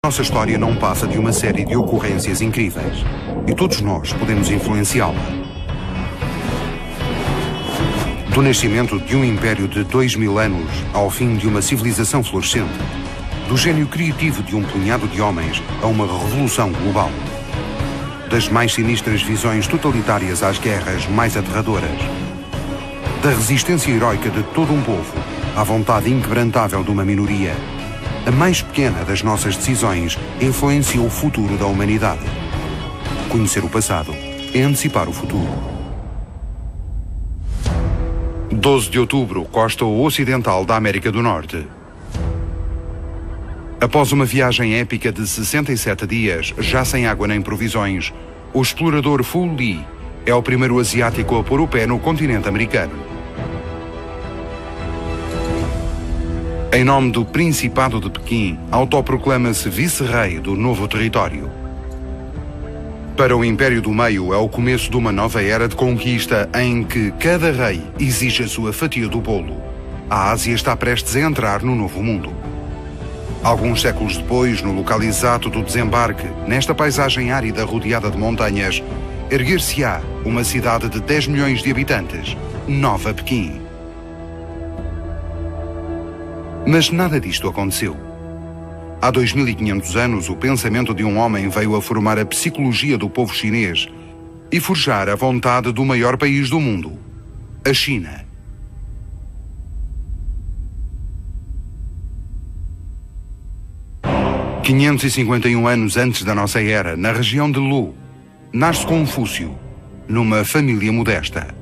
Nossa história não passa de uma série de ocorrências incríveis e todos nós podemos influenciá-la. Do nascimento de um império de 2000 anos ao fim de uma civilização florescente, do gênio criativo de um punhado de homens a uma revolução global, das mais sinistras visões totalitárias às guerras mais aterradoras, da resistência heroica de todo um povo à vontade inquebrantável de uma minoria, a mais pequena das nossas decisões influencia o futuro da humanidade. Conhecer o passado é antecipar o futuro. 12 de outubro, costa ocidental da América do Norte. Após uma viagem épica de 67 dias, já sem água nem provisões, o explorador Fu Li é o primeiro asiático a pôr o pé no continente americano. Em nome do Principado de Pequim, autoproclama-se vice-rei do novo território. Para o Império do Meio é o começo de uma nova era de conquista em que cada rei exige a sua fatia do bolo. A Ásia está prestes a entrar no Novo Mundo. Alguns séculos depois, no local exato do desembarque, nesta paisagem árida rodeada de montanhas, erguer-se-á uma cidade de 10 milhões de habitantes, Nova Pequim. Mas nada disto aconteceu. Há 2500 anos, o pensamento de um homem veio a formar a psicologia do povo chinês e forjar a vontade do maior país do mundo, a China. Há 551 anos antes da nossa era, na região de Lu, nasce Confúcio, numa família modesta.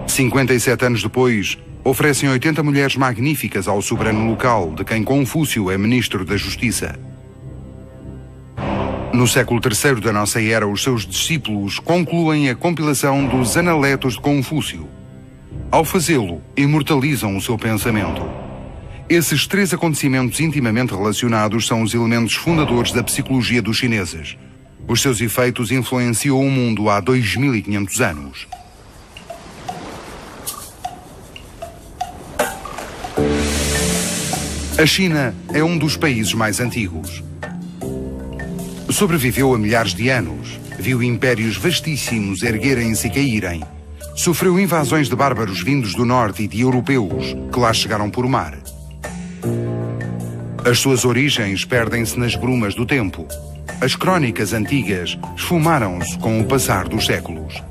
57 anos depois, oferecem 80 mulheres magníficas ao soberano local, de quem Confúcio é ministro da Justiça. No século III da nossa era, os seus discípulos concluem a compilação dos Analetos de Confúcio. Ao fazê-lo, imortalizam o seu pensamento. Esses 3 acontecimentos intimamente relacionados são os elementos fundadores da psicologia dos chineses. Os seus efeitos influenciam o mundo há 2500 anos. A China é um dos países mais antigos. Sobreviveu a milhares de anos, viu impérios vastíssimos erguerem-se e caírem, sofreu invasões de bárbaros vindos do norte e de europeus que lá chegaram por mar. As suas origens perdem-se nas brumas do tempo. As crónicas antigas esfumaram-se com o passar dos séculos.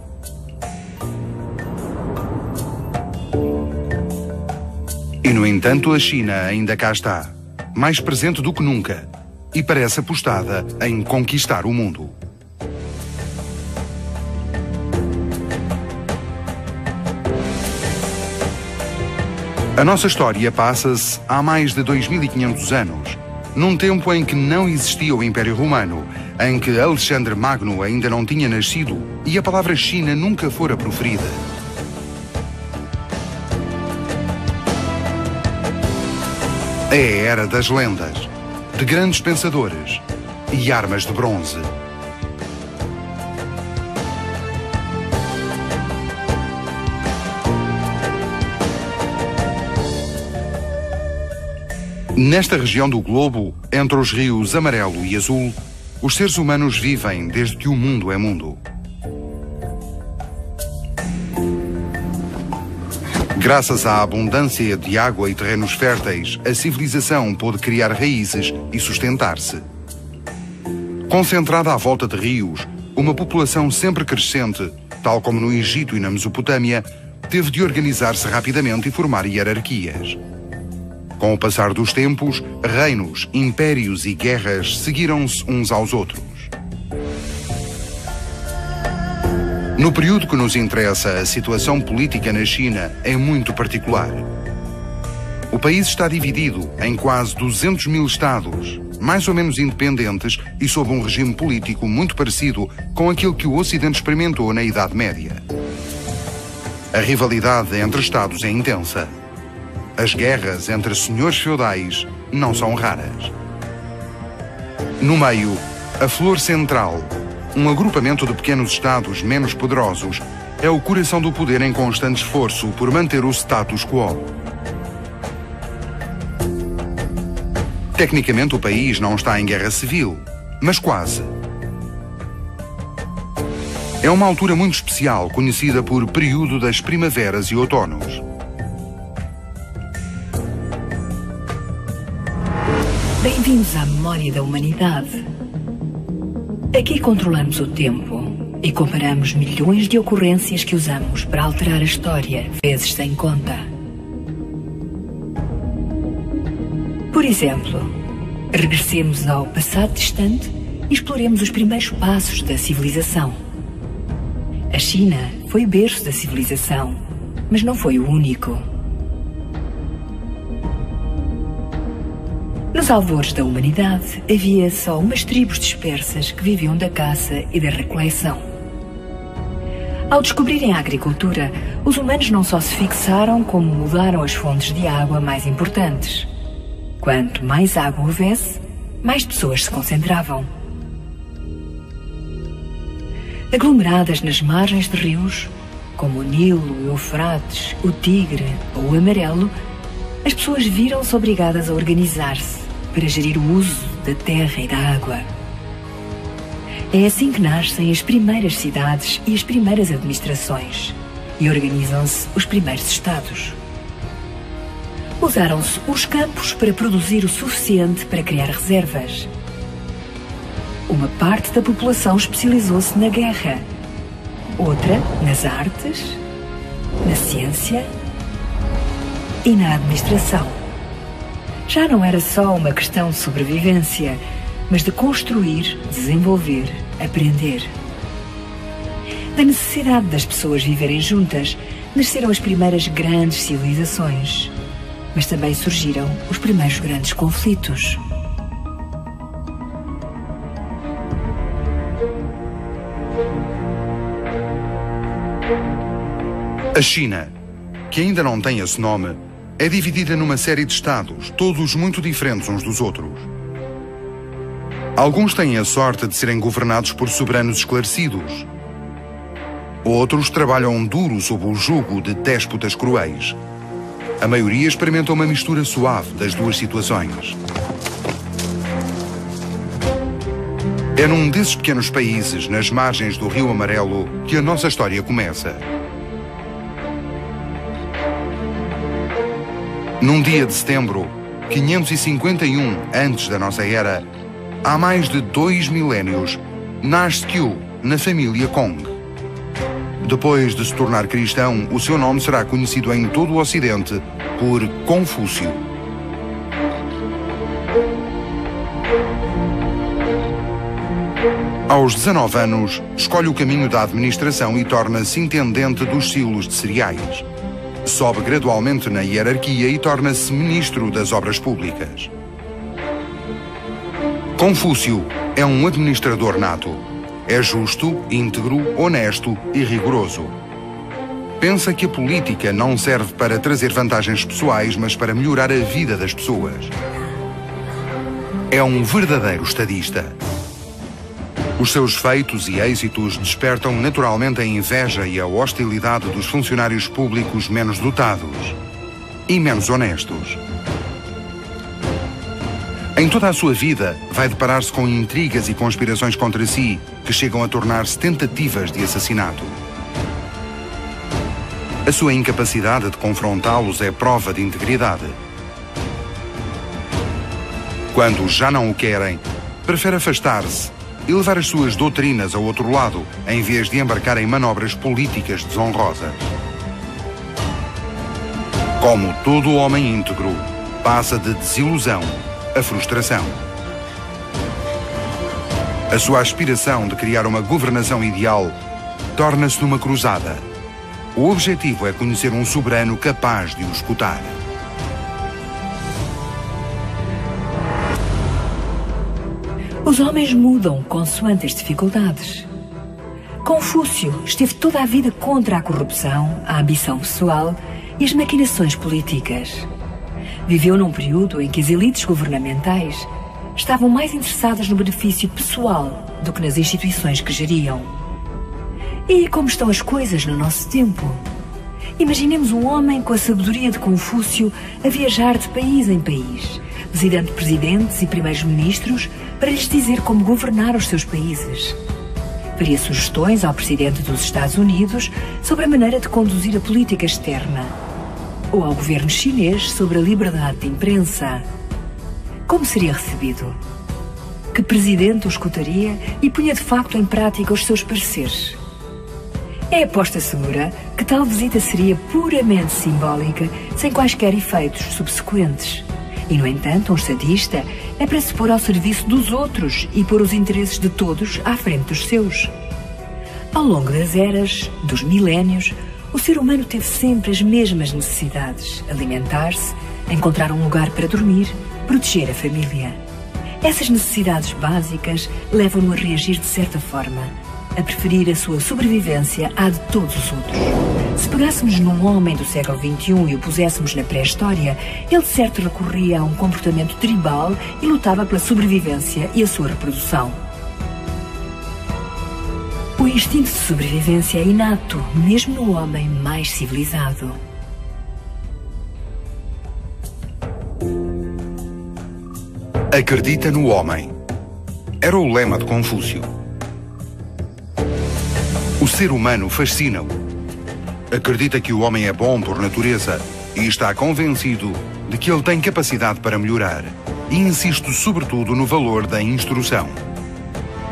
E, no entanto, a China ainda cá está, mais presente do que nunca, e parece apostada em conquistar o mundo. A nossa história passa-se há mais de 2500 anos, num tempo em que não existia o Império Romano, em que Alexandre Magno ainda não tinha nascido e a palavra China nunca fora proferida. É a era das lendas, de grandes pensadores e armas de bronze. Nesta região do globo, entre os rios Amarelo e Azul, os seres humanos vivem desde que o mundo é mundo. Graças à abundância de água e terrenos férteis, a civilização pôde criar raízes e sustentar-se. Concentrada à volta de rios, uma população sempre crescente, tal como no Egito e na Mesopotâmia, teve de organizar-se rapidamente e formar hierarquias. Com o passar dos tempos, reinos, impérios e guerras seguiram-se uns aos outros. No período que nos interessa, a situação política na China é muito particular. O país está dividido em quase 200 mil estados, mais ou menos independentes e sob um regime político muito parecido com aquilo que o Ocidente experimentou na Idade Média. A rivalidade entre estados é intensa. As guerras entre senhores feudais não são raras. No meio, a flor central, um agrupamento de pequenos estados menos poderosos, é o coração do poder em constante esforço por manter o status quo. Tecnicamente, o país não está em guerra civil, mas quase. É uma altura muito especial, conhecida por período das primaveras e outonos. Bem-vindos à memória da humanidade. Aqui controlamos o tempo e comparamos milhões de ocorrências que usamos para alterar a história, vezes sem conta. Por exemplo, regressemos ao passado distante e exploremos os primeiros passos da civilização. A China foi o berço da civilização, mas não foi o único. Nos alvores da humanidade havia só umas tribos dispersas que viviam da caça e da recoleção. Ao descobrirem a agricultura, os humanos não só se fixaram, como mudaram as fontes de água mais importantes. Quanto mais água houvesse, mais pessoas se concentravam. Aglomeradas nas margens de rios, como o Nilo, o Eufrates, o Tigre ou o Amarelo, as pessoas viram-se obrigadas a organizar-se para gerir o uso da terra e da água. É assim que nascem as primeiras cidades e as primeiras administrações, e organizam-se os primeiros estados. Usaram-se os campos para produzir o suficiente para criar reservas. Uma parte da população especializou-se na guerra, outra nas artes, na ciência e na administração. Já não era só uma questão de sobrevivência, mas de construir, desenvolver, aprender. Da necessidade das pessoas viverem juntas, nasceram as primeiras grandes civilizações, mas também surgiram os primeiros grandes conflitos. A China, que ainda não tem esse nome, é dividida numa série de estados, todos muito diferentes uns dos outros. Alguns têm a sorte de serem governados por soberanos esclarecidos. Outros trabalham duro sob o jugo de déspotas cruéis. A maioria experimenta uma mistura suave das duas situações. É num desses pequenos países, nas margens do Rio Amarelo, que a nossa história começa. Num dia de setembro, 551 antes da nossa era, há mais de 2 milénios, nasce Qiu na família Kong. Depois de se tornar cristão, o seu nome será conhecido em todo o Ocidente por Confúcio. Aos 19 anos, escolhe o caminho da administração e torna-se intendente dos silos de cereais. Sobe gradualmente na hierarquia e torna-se ministro das obras públicas. Confúcio é um administrador nato. É justo, íntegro, honesto e rigoroso. Pensa que a política não serve para trazer vantagens pessoais, mas para melhorar a vida das pessoas. É um verdadeiro estadista. Os seus feitos e êxitos despertam naturalmente a inveja e a hostilidade dos funcionários públicos menos dotados e menos honestos. Em toda a sua vida, vai deparar-se com intrigas e conspirações contra si, que chegam a tornar-se tentativas de assassinato. A sua incapacidade de confrontá-los é prova de integridade. Quando já não o querem, prefere afastar-se e levar as suas doutrinas ao outro lado, em vez de embarcar em manobras políticas desonrosas. Como todo homem íntegro, passa de desilusão a frustração. A sua aspiração de criar uma governação ideal torna-se numa cruzada. O objetivo é conhecer um soberano capaz de o escutar. Os homens mudam consoante as dificuldades. Confúcio esteve toda a vida contra a corrupção, a ambição pessoal e as maquinações políticas. Viveu num período em que as elites governamentais estavam mais interessadas no benefício pessoal do que nas instituições que geriam. E como estão as coisas no nosso tempo? Imaginemos um homem com a sabedoria de Confúcio a viajar de país em país, visitando presidentes e primeiros ministros para lhes dizer como governar os seus países. Faria sugestões ao presidente dos Estados Unidos sobre a maneira de conduzir a política externa, ou ao governo chinês sobre a liberdade de imprensa. Como seria recebido? Que presidente o escutaria e punha de facto em prática os seus pareceres? É aposta segura que tal visita seria puramente simbólica, sem quaisquer efeitos subsequentes. E, no entanto, um estadista é para se pôr ao serviço dos outros e pôr os interesses de todos à frente dos seus. Ao longo das eras, dos milénios, o ser humano teve sempre as mesmas necessidades: alimentar-se, encontrar um lugar para dormir, proteger a família. Essas necessidades básicas levam-no a reagir de certa forma, a preferir a sua sobrevivência à de todos os outros. Se pegássemos num homem do século XXI e o puséssemos na pré-história, ele de certo recorria a um comportamento tribal e lutava pela sobrevivência e a sua reprodução. O instinto de sobrevivência é inato, mesmo no homem mais civilizado. Acredita no homem. Era o lema de Confúcio. O ser humano fascina-o. Acredita que o homem é bom por natureza e está convencido de que ele tem capacidade para melhorar. E insiste sobretudo no valor da instrução.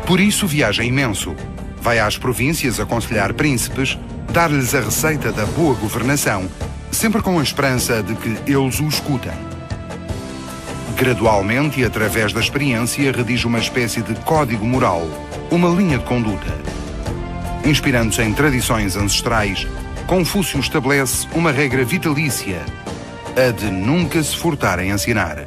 Por isso viaja imenso. Vai às províncias aconselhar príncipes, dar-lhes a receita da boa governação, sempre com a esperança de que eles o escutem. Gradualmente e através da experiência redige uma espécie de código moral, uma linha de conduta. Inspirando-se em tradições ancestrais, Confúcio estabelece uma regra vitalícia, a de nunca se furtar em ensinar.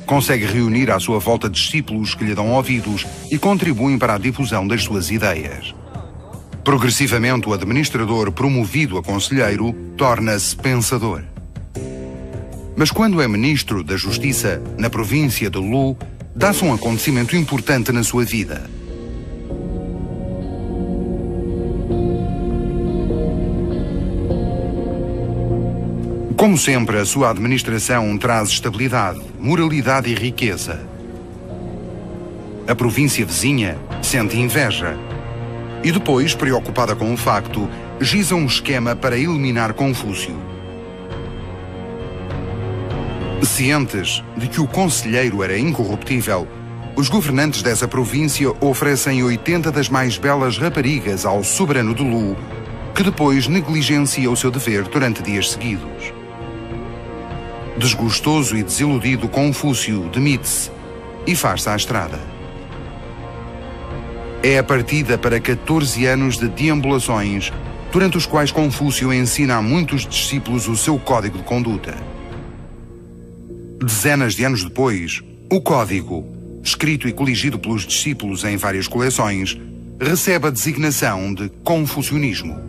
Consegue reunir à sua volta discípulos que lhe dão ouvidos e contribuem para a difusão das suas ideias. Progressivamente, o administrador, promovido a conselheiro, torna-se pensador. Mas quando é ministro da Justiça, na província de Lu, dá-se um acontecimento importante na sua vida. Como sempre, a sua administração traz estabilidade, moralidade e riqueza. A província vizinha sente inveja. E depois, preocupada com o facto, giza um esquema para eliminar Confúcio. Cientes de que o conselheiro era incorruptível, os governantes dessa província oferecem 80 das mais belas raparigas ao soberano de Lu, que depois negligencia o seu dever durante dias seguidos. Desgostoso e desiludido, Confúcio demite-se e faz-se à estrada. É a partida para 14 anos de deambulações, durante os quais Confúcio ensina a muitos discípulos o seu código de conduta. Dezenas de anos depois, o código, escrito e coligido pelos discípulos em várias coleções, recebe a designação de Confucionismo.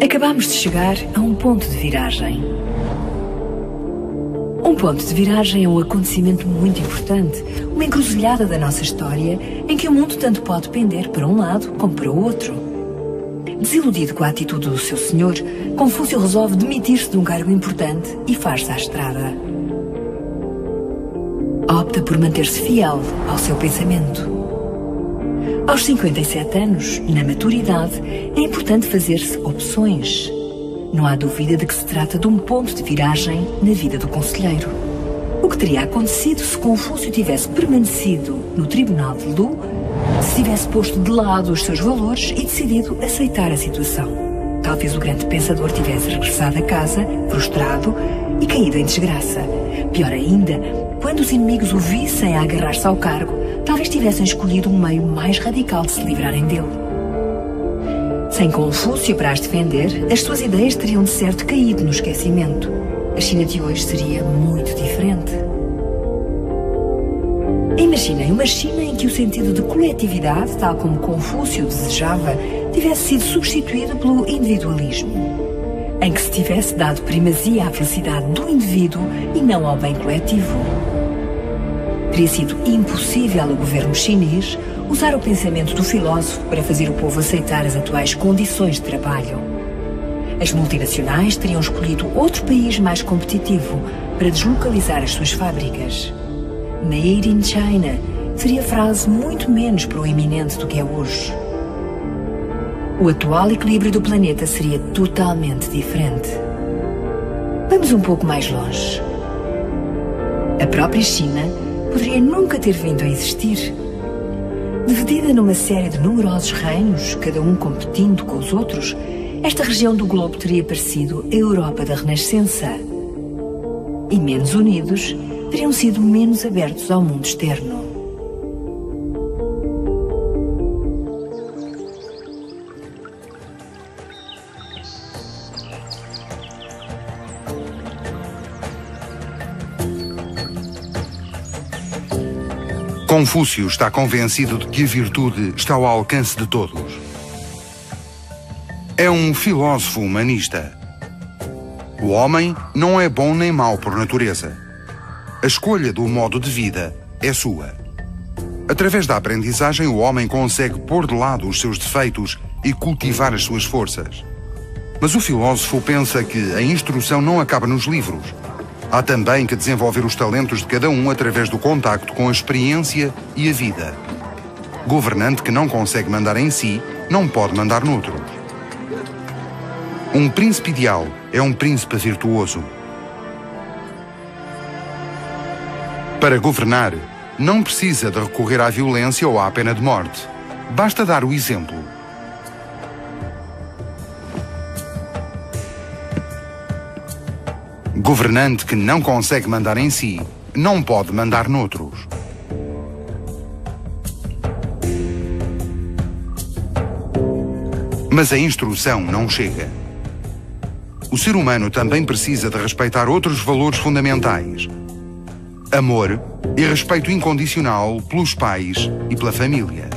Acabamos de chegar a um ponto de viragem. Um ponto de viragem é um acontecimento muito importante, uma encruzilhada da nossa história em que o mundo tanto pode pender para um lado como para o outro. Desiludido com a atitude do seu senhor, Confúcio resolve demitir-se de um cargo importante e faz-se à estrada. Opta por manter-se fiel ao seu pensamento. Aos 57 anos, na maturidade, é importante fazer-se opções. Não há dúvida de que se trata de um ponto de viragem na vida do conselheiro. O que teria acontecido se Confúcio tivesse permanecido no tribunal de Lu, se tivesse posto de lado os seus valores e decidido aceitar a situação? Talvez o grande pensador tivesse regressado a casa, frustrado e caído em desgraça. Pior ainda, quando os inimigos o vissem a agarrar-se ao cargo, talvez tivessem escolhido um meio mais radical de se livrarem dele. Sem Confúcio para as defender, as suas ideias teriam de certo caído no esquecimento. A China de hoje seria muito diferente. Imaginem uma China em que o sentido de coletividade, tal como Confúcio desejava, tivesse sido substituído pelo individualismo, em que se tivesse dado primazia à felicidade do indivíduo e não ao bem coletivo. Teria sido impossível ao governo chinês usar o pensamento do filósofo para fazer o povo aceitar as atuais condições de trabalho. As multinacionais teriam escolhido outro país mais competitivo para deslocalizar as suas fábricas. Made in China seria frase muito menos proeminente do que é hoje. O atual equilíbrio do planeta seria totalmente diferente. Vamos um pouco mais longe. A própria China poderia nunca ter vindo a existir. Dividida numa série de numerosos reinos, cada um competindo com os outros, esta região do globo teria parecido a Europa da Renascença. E menos unidos, teriam sido menos abertos ao mundo externo. Confúcio está convencido de que a virtude está ao alcance de todos. É um filósofo humanista. O homem não é bom nem mau por natureza. A escolha do modo de vida é sua. Através da aprendizagem, o homem consegue pôr de lado os seus defeitos e cultivar as suas forças. Mas o filósofo pensa que a instrução não acaba nos livros. Há também que desenvolver os talentos de cada um através do contacto com a experiência e a vida. Governante que não consegue mandar em si, não pode mandar noutro. Um príncipe ideal é um príncipe virtuoso. Para governar, não precisa de recorrer à violência ou à pena de morte. Basta dar o exemplo. Governante que não consegue mandar em si, não pode mandar noutros. Mas a instrução não chega. O ser humano também precisa de respeitar outros valores fundamentais: amor e respeito incondicional pelos pais e pela família.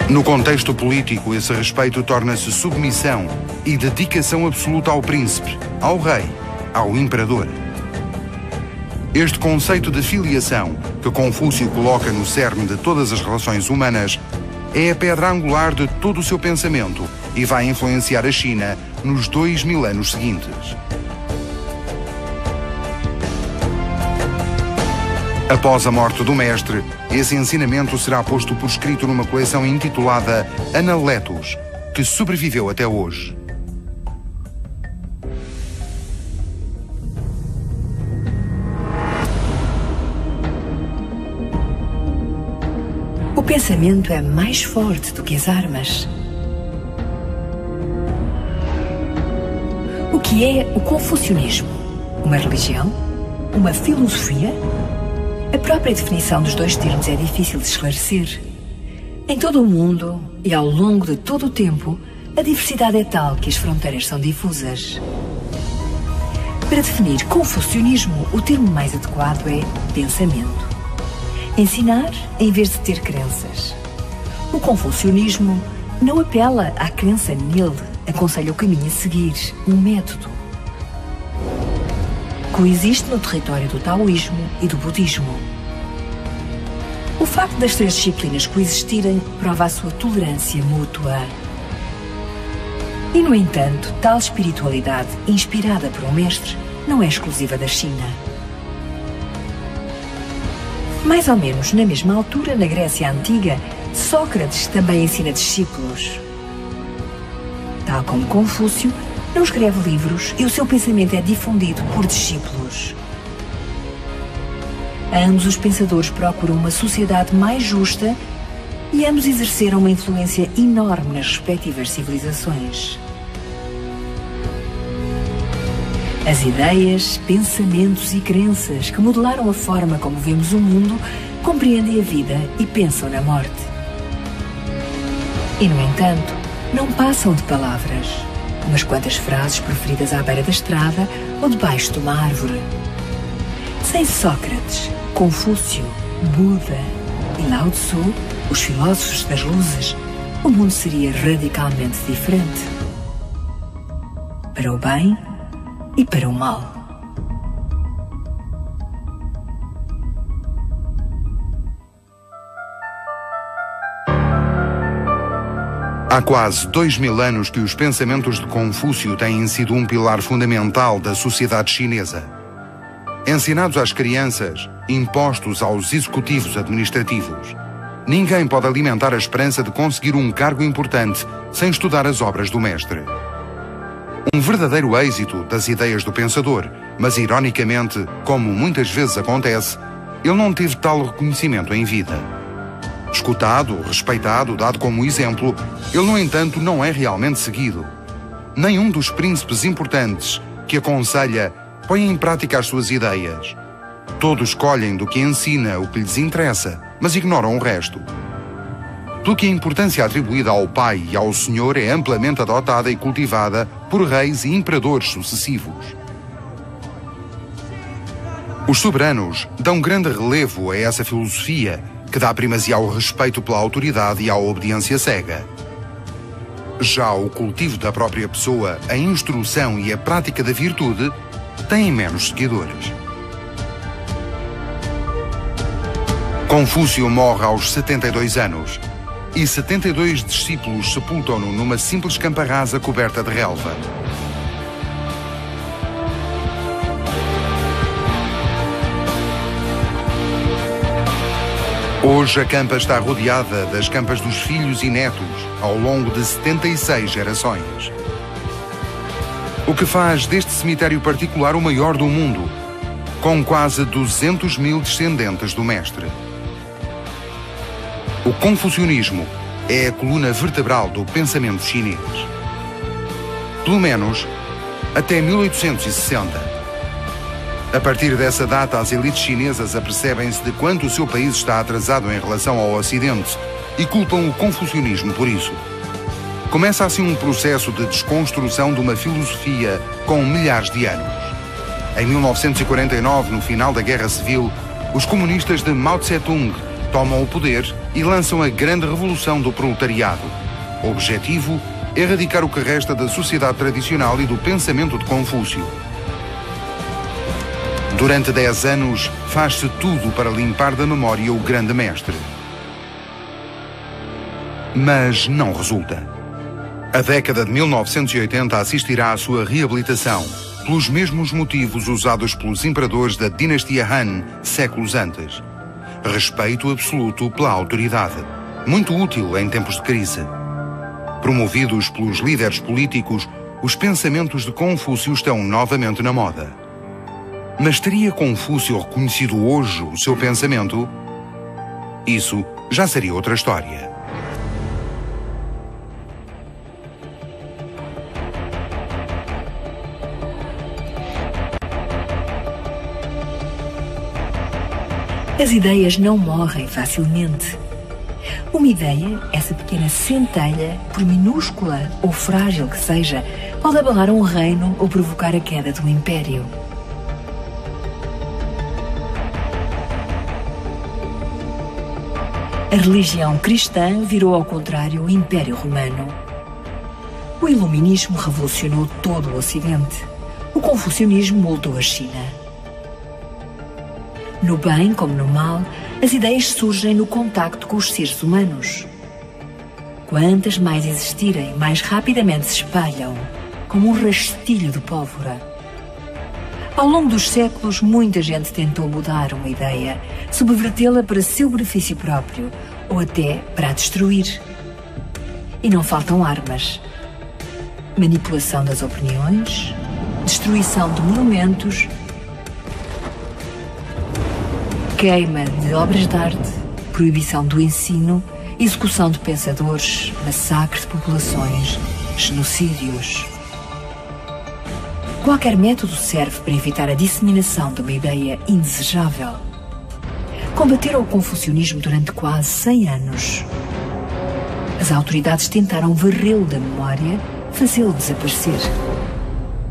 No contexto político, esse respeito torna-se submissão e dedicação absoluta ao príncipe, ao rei, ao imperador. Este conceito de filiação, que Confúcio coloca no cerne de todas as relações humanas, é a pedra angular de todo o seu pensamento e vai influenciar a China nos 2000 anos seguintes. Após a morte do mestre, esse ensinamento será posto por escrito numa coleção intitulada Analectos, que sobreviveu até hoje. O pensamento é mais forte do que as armas. O que é o confucionismo? Uma religião? Uma filosofia? A própria definição dos dois termos é difícil de esclarecer. Em todo o mundo e ao longo de todo o tempo, a diversidade é tal que as fronteiras são difusas. Para definir confucionismo, o termo mais adequado é pensamento. Ensinar em vez de ter crenças. O confucionismo não apela à crença nele, aconselha o caminho a seguir, um método. Coexiste no território do taoísmo e do budismo. O facto das três disciplinas coexistirem prova a sua tolerância mútua. E, no entanto, tal espiritualidade, inspirada por um mestre, não é exclusiva da China. Mais ou menos na mesma altura, na Grécia Antiga, Sócrates também ensina discípulos. Tal como Confúcio, não escreve livros e o seu pensamento é difundido por discípulos. Ambos os pensadores procuram uma sociedade mais justa e ambos exerceram uma influência enorme nas respectivas civilizações. As ideias, pensamentos e crenças que modelaram a forma como vemos o mundo compreendem a vida e pensam na morte. E, no entanto, não passam de palavras. Umas quantas frases proferidas à beira da estrada ou debaixo de uma árvore. Sem Sócrates, Confúcio, Buda e Lao Tzu, os filósofos das luzes, o mundo seria radicalmente diferente. Para o bem e para o mal. Há quase 2000 anos que os pensamentos de Confúcio têm sido um pilar fundamental da sociedade chinesa. Ensinados às crianças, impostos aos executivos administrativos, ninguém pode alimentar a esperança de conseguir um cargo importante sem estudar as obras do mestre. Um verdadeiro êxito das ideias do pensador, mas ironicamente, como muitas vezes acontece, ele não teve tal reconhecimento em vida. Escutado, respeitado, dado como exemplo, ele, no entanto, não é realmente seguido. Nenhum dos príncipes importantes que aconselha põe em prática as suas ideias. Todos escolhem do que ensina o que lhes interessa, mas ignoram o resto. Pelo que a importância atribuída ao pai e ao senhor é amplamente adotada e cultivada por reis e imperadores sucessivos. Os soberanos dão grande relevo a essa filosofia que dá primazia ao respeito pela autoridade e à obediência cega. Já o cultivo da própria pessoa, a instrução e a prática da virtude têm menos seguidores. Confúcio morre aos 72 anos e 72 discípulos sepultam-no numa simples campa rasa coberta de relva. Hoje a campa está rodeada das campas dos filhos e netos ao longo de 76 gerações. O que faz deste cemitério particular o maior do mundo, com quase 200 mil descendentes do mestre. O confucionismo é a coluna vertebral do pensamento chinês. Pelo menos até 1860. A partir dessa data, as elites chinesas apercebem-se de quanto o seu país está atrasado em relação ao Ocidente e culpam o confucionismo por isso. Começa assim um processo de desconstrução de uma filosofia com milhares de anos. Em 1949, no final da Guerra Civil, os comunistas de Mao Tse-tung tomam o poder e lançam a grande revolução do proletariado. O objetivo é erradicar o que resta da sociedade tradicional e do pensamento de Confúcio. Durante 10 anos, faz-se tudo para limpar da memória o grande mestre. Mas não resulta. A década de 1980 assistirá à sua reabilitação, pelos mesmos motivos usados pelos imperadores da dinastia Han séculos antes. Respeito absoluto pela autoridade, muito útil em tempos de crise. Promovidos pelos líderes políticos, os pensamentos de Confúcio estão novamente na moda. Mas teria Confúcio reconhecido hoje o seu pensamento? Isso já seria outra história. As ideias não morrem facilmente. Uma ideia, essa pequena centelha, por minúscula ou frágil que seja, pode abalar um reino ou provocar a queda de um império. A religião cristã virou ao contrário o Império Romano. O Iluminismo revolucionou todo o Ocidente. O Confucionismo moldou a China. No bem como no mal, as ideias surgem no contacto com os seres humanos. Quantas mais existirem, mais rapidamente se espalham, como um rastilho de pólvora. Ao longo dos séculos, muita gente tentou mudar uma ideia, subvertê-la para seu benefício próprio, ou até para a destruir. E não faltam armas. Manipulação das opiniões, destruição de monumentos, queima de obras de arte, proibição do ensino, execução de pensadores, massacre de populações, genocídios. Qualquer método serve para evitar a disseminação de uma ideia indesejável. Combateram o confucionismo durante quase 100 anos. As autoridades tentaram varrê-lo da memória, fazê-lo desaparecer.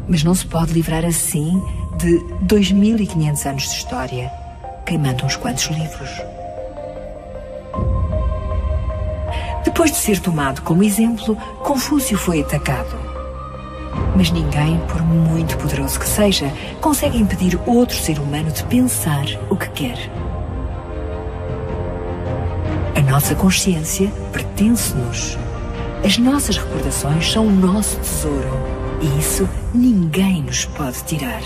Mas não se pode livrar assim de 2500 anos de história. queimando uns quantos livros. Depois de ser tomado como exemplo, Confúcio foi atacado. Mas ninguém, por muito poderoso que seja, consegue impedir outro ser humano de pensar o que quer. A nossa consciência pertence-nos. As nossas recordações são o nosso tesouro e isso ninguém nos pode tirar.